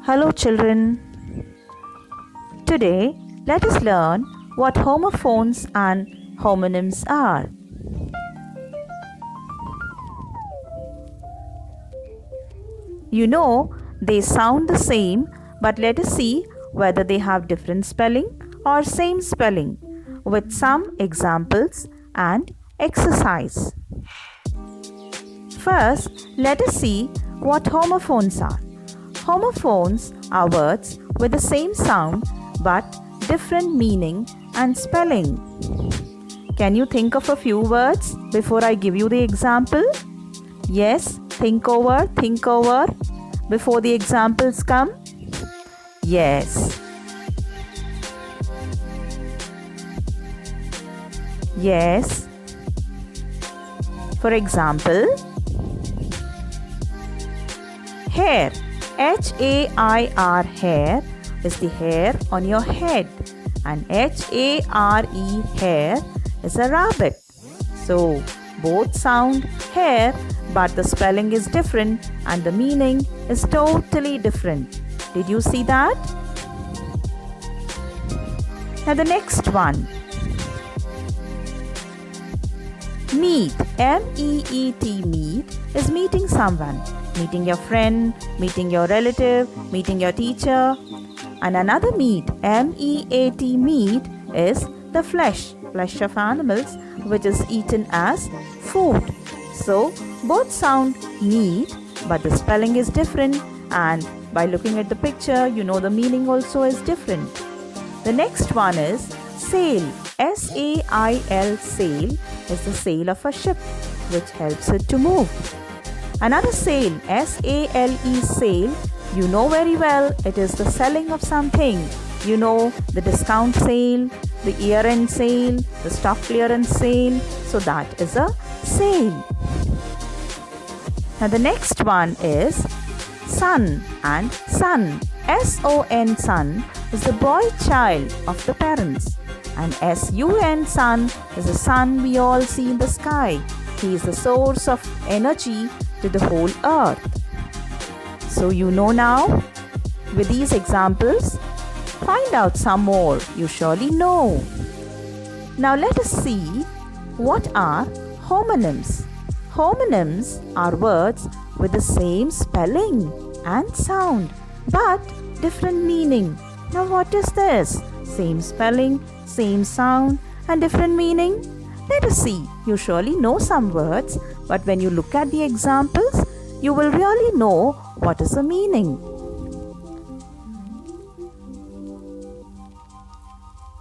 Hello children. Today let us learn what homophones and homonyms are. You know they sound the same, but let us see whether they have different spelling or same spelling with some examples and exercise. First, let us see what homophones are. Homophones are words with the same sound but different meaning and spelling. Can you think of a few words before I give you the example? Yes, think over before the examples come. Yes. Yes. For example, hair. H-A-I-R, hair is the hair on your head, and H-A-R-E, hair is a rabbit. So both sound hair, but the spelling is different and the meaning is totally different. Did you see that? Now the next one. Meet, M-E-E-T, meet is meeting someone. Meeting your friend, meeting your relative, meeting your teacher. And another meat, M-E-A-T, meat, is the flesh of animals which is eaten as food. So both sound meat, but the spelling is different, and by looking at the picture you know the meaning also is different. The next one is sail. S-A-I-L, sail is the sail of a ship which helps it to move. Another sale, S-A-L-E, sale, you know very well it is the selling of something. You know the discount sale, the year-end sale, the stock clearance sale. So that is a sale. Now the next one is son and son. S-O-N, son is the boy child of the parents. And S-U-N, sun is the sun we all see in the sky. He is the source of energy to the whole earth. So you know now. With these examples, find out some more. You surely know. Now let us see what are homonyms. Homonyms are words with the same spelling and sound but different meaning. Now what is this? Same spelling, same sound and different meaning? Let us see. You surely know some words, but when you look at the examples, you will really know what is the meaning.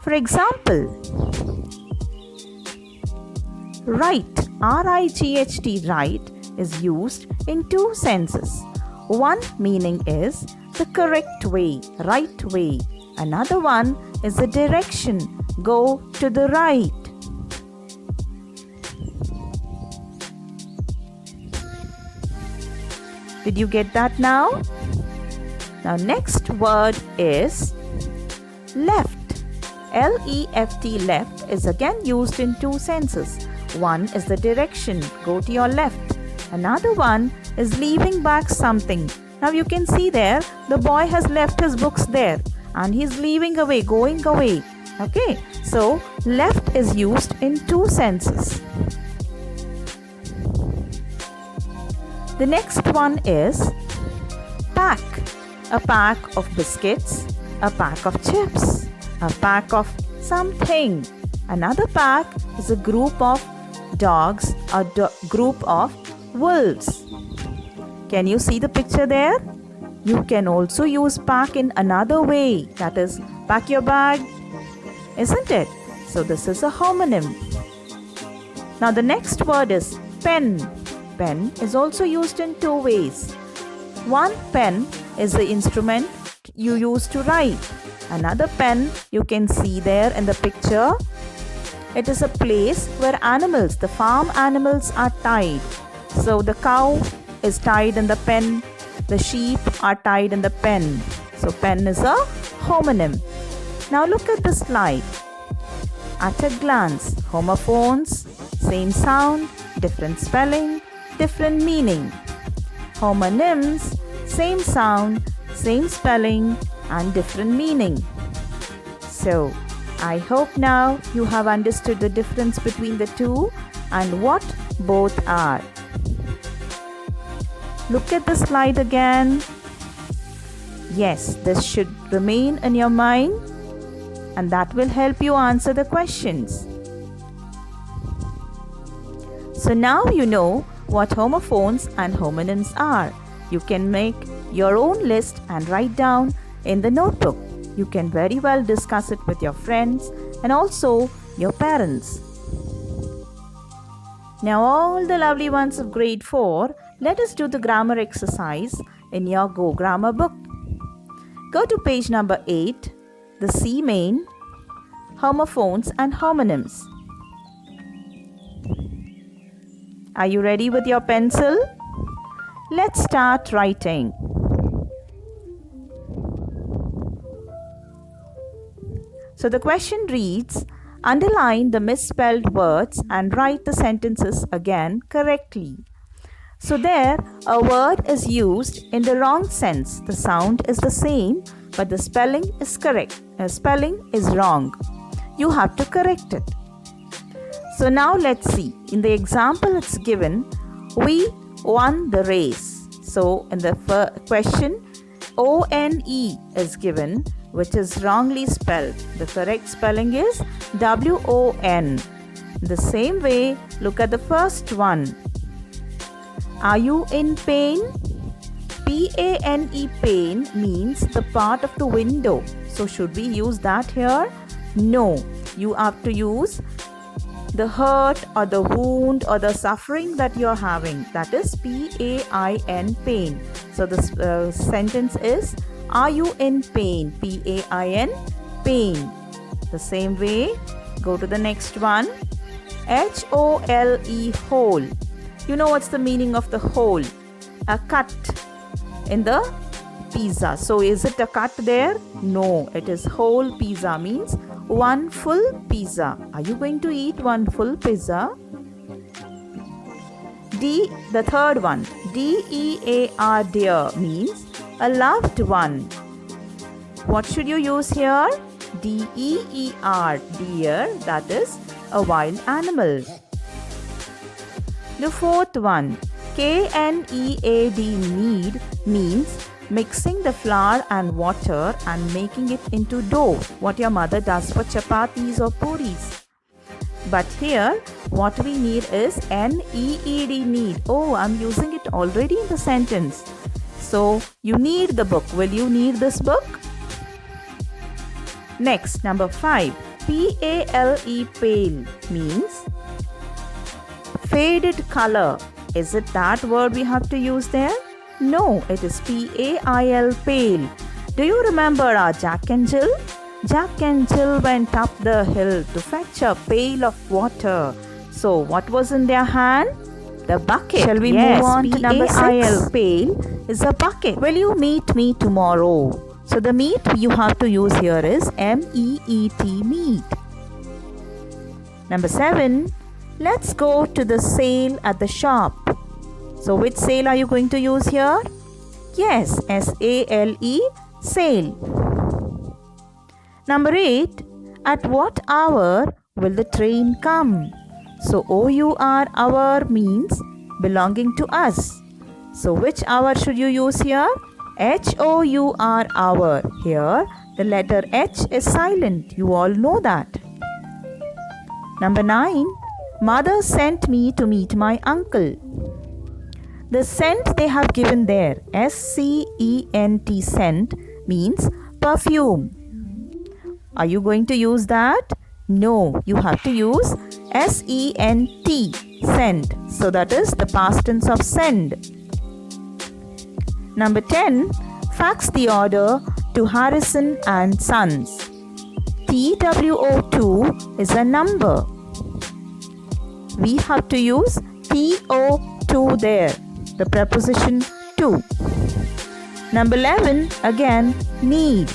For example, right, R-I-G-H-T, right, is used in two senses. One meaning is the correct way, right way. Another one is the direction, go to the right. Did you get that now? Now next word is left. L-E-F-T, left, is again used in two senses. One is the direction, go to your left. Another one is leaving back something. Now you can see there, the boy has left his books there and he's leaving away, going away. Okay, so left is used in two senses. The next one is pack. A pack of biscuits, a pack of chips, a pack of something. Another pack is a group of dogs, a group of wolves. Can you see the picture there? You can also use pack in another way, that is, pack your bag, isn't it? So this is a homonym. Now the next word is pen. Pen is also used in two ways. One, pen is the instrument you use to write. Another, pen, you can see there in the picture. It is a place where animals, the farm animals, are tied. So the cow is tied in the pen. The sheep are tied in the pen. So pen is a homonym. Now look at the slide. At a glance, homophones, same sound, different spelling, different meaning. Homonyms, same sound, same spelling and different meaning. So, I hope now you have understood the difference between the two and what both are. Look at the slide again. Yes, this should remain in your mind and that will help you answer the questions. So now you know what homophones and homonyms are. You can make your own list and write down in the notebook. You can very well discuss it with your friends and also your parents. Now all the lovely ones of grade 4, let us do the grammar exercise in your Go Grammar book. Go to page number 8, the C main, homophones and homonyms. Are you ready with your pencil? Let's start writing. So the question reads, underline the misspelled words and write the sentences again correctly. So there, a word is used in the wrong sense. The sound is the same, but the spelling is correct. Spelling is wrong. You have to correct it. So now let's see. In the example it's given, we won the race. So in the question, O-N-E is given, which is wrongly spelled. The correct spelling is W-O-N. The same way, look at the first one. Are you in pain? P-A-N-E, pain means the part of the window. So should we use that here? No. You have to use the hurt or the wound or the suffering that you're having. That is P-A-I-N, pain. So the sentence is, are you in pain? P-A-I-N, pain. The same way, go to the next one. H-O-L-E, hole. You know what's the meaning of the hole? A cut in the pizza. So is it a cut there? No, it is whole pizza, means one full pizza. Are you going to eat one full pizza? D, the third one, D-E-A-R, dear, means a loved one. What should you use here? D-E-E-R, deer, that is a wild animal. The fourth one, K-N-E-A-D, knead, means mixing the flour and water and making it into dough, what your mother does for chapatis or puris. But here, what we need is N-E-E-D, need. Oh, I'm using it already in the sentence. So, you need the book. Will you need this book? Next, number 5. P-A-L-E, pale, means faded color. Is it that word we have to use there? No, it is P-A-I-L, pale. Do you remember our Jack and Jill? Jack and Jill went up the hill to fetch a pail of water. So, what was in their hand? The bucket. Shall we move on to number 6? P-A-I-L, pail, is a bucket. Will you meet me tomorrow? So, the meet you have to use here is M-E-E-T, meet. Number 7. Let's go to the sale at the shop. So, which sale are you going to use here? Yes, S-A-L-E, sale. Number 8. At what hour will the train come? So, O-U-R, hour, means belonging to us. So, which hour should you use here? H-O-U-R, hour. Here, the letter H is silent. You all know that. Number 9. Mother sent me to meet my uncle. The scent they have given there, S-C-E-N-T, scent, means perfume. Are you going to use that? No, you have to use S-E-N-T, scent. So that is the past tense of send. Number 10. Fax the order to Harrison and Sons. TWO2 is a number. We have to use TO2 there, the preposition to. Number 11, again, need.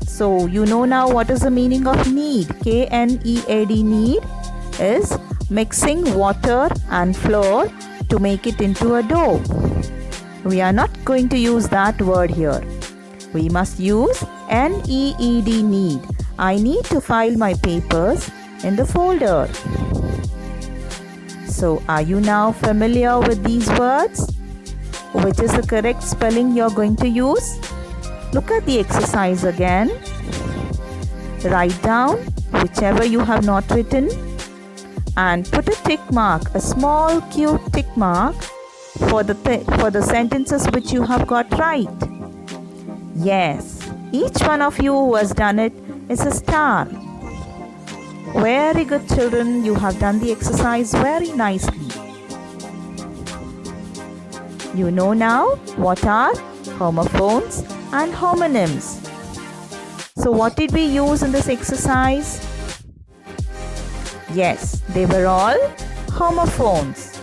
So, you know now what is the meaning of knead. K-N-E-A-D, knead is mixing water and flour to make it into a dough. We are not going to use that word here. We must use NEED, need. I need to file my papers in the folder. So, are you now familiar with these words? Which is the correct spelling you're going to use? Look at the exercise again. Write down whichever you have not written and put a tick mark, a small cute tick mark for the sentences which you have got right. Yes, each one of you who has done it is a star. Very good, children. You have done the exercise very nicely. You know now what are homophones and homonyms. So what did we use in this exercise? Yes, they were all homophones.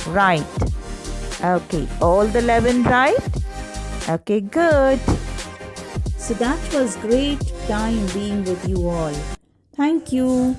Right. Okay, all the 11 right? Okay, good. So that was great time being with you all. Thank you.